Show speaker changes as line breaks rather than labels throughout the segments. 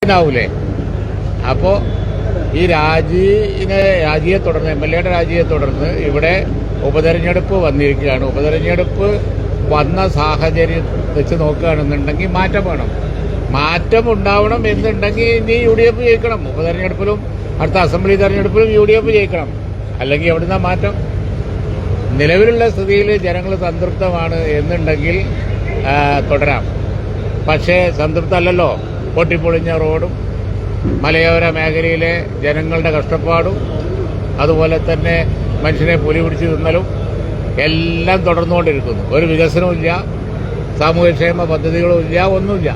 ാവൂലേ? അപ്പോ ഈ രാജിയെ തുടർന്ന് MLA യുടെ രാജിയെ തുടർന്ന് ഇവിടെ ഉപതെരഞ്ഞെടുപ്പ് വന്നിരിക്കുകയാണ്. ഉപതെരഞ്ഞെടുപ്പ് വന്ന സാഹചര്യം വെച്ച് നോക്കുകയാണെന്നുണ്ടെങ്കിൽ മാറ്റം വേണം. മാറ്റം ഉണ്ടാവണം എന്നുണ്ടെങ്കിൽ ഇനി UDF ജയിക്കണം. ഉപതെരഞ്ഞെടുപ്പിലും അടുത്ത അസംബ്ലി തെരഞ്ഞെടുപ്പിലും UDF ജയിക്കണം. അല്ലെങ്കിൽ എവിടുന്ന മാറ്റം? നിലവിലുള്ള സ്ഥിതിയിൽ ജനങ്ങൾ സംതൃപ്തമാണ് എന്നുണ്ടെങ്കിൽ തുടരാം. പക്ഷേ സംതൃപ്തമല്ലല്ലോ. പൊട്ടിപ്പൊളിഞ്ഞ റോഡും മലയോര മേഖലയിലെ ജനങ്ങളുടെ കഷ്ടപ്പാടും അതുപോലെ തന്നെ മനുഷ്യനെ പുലി പിടിച്ച് തിന്നലും എല്ലാം തുടർന്നുകൊണ്ടിരിക്കുന്നു. ഒരു വികസനവും ഇല്ല, സാമൂഹ്യക്ഷേമ പദ്ധതികളും ഇല്ല, ഒന്നുമില്ല.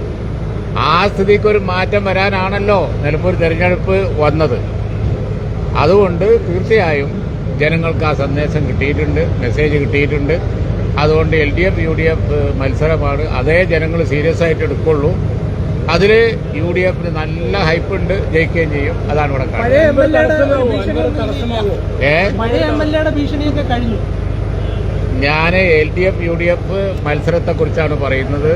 ആ സ്ഥിതിക്ക് ഒരു മാറ്റം വരാനാണല്ലോ നിലമ്പൂർ തെരഞ്ഞെടുപ്പ് വന്നത്. അതുകൊണ്ട് തീർച്ചയായും ജനങ്ങൾക്ക് ആ സന്ദേശം കിട്ടിയിട്ടുണ്ട്, മെസ്സേജ് കിട്ടിയിട്ടുണ്ട്. അതുകൊണ്ട് LDF UDF മത്സരമാണ്. അതേ ജനങ്ങൾ സീരിയസ് ആയിട്ട് എടുക്കുള്ളൂ. അതിൽ UDFന് നല്ല ഹൈപ്പുണ്ട്, ജയിക്കുകയും ചെയ്യും. അതാണ് ഇവിടെ ഞാൻ LDF UDF മത്സരത്തെക്കുറിച്ചാണ് പറയുന്നത്.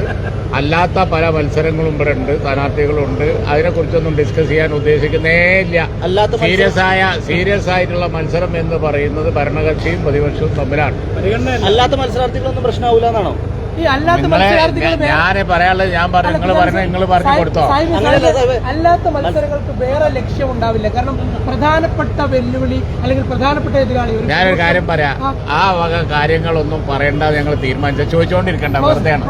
അല്ലാത്ത പല മത്സരങ്ങളും ഇവിടെ ഉണ്ട്, സ്ഥാനാർത്ഥികളുണ്ട്. അതിനെക്കുറിച്ചൊന്നും ഡിസ്കസ് ചെയ്യാൻ ഉദ്ദേശിക്കുന്നേ ഇല്ല. സീരിയസ് ആയിട്ടുള്ള മത്സരം എന്ന് പറയുന്നത് ഭരണകക്ഷിയും പ്രതിപക്ഷവും തമ്മിലാണ്.
അല്ലാത്ത മത്സരാർത്ഥികളൊന്നും പ്രശ്നമാവില്ല എന്നാണോ?
ഞാൻ പറയാനുള്ളത് ഞാൻ പറഞ്ഞു, നിങ്ങൾ പറഞ്ഞു കൊടുത്തോ?
അല്ലാത്ത മത്സരങ്ങൾക്ക് വേറെ ലക്ഷ്യം ഉണ്ടാവില്ല. കാരണം പ്രധാനപ്പെട്ട വെല്ലുവിളി അല്ലെങ്കിൽ പ്രധാനപ്പെട്ട എതിരാളി.
ഞാനൊരു കാര്യം പറയാം, ആ വക കാര്യങ്ങളൊന്നും പറയണ്ട. ഞങ്ങൾ തീരുമാനിച്ച ചോദിച്ചുകൊണ്ടിരിക്കണ്ട, വെറുതെയാണ്.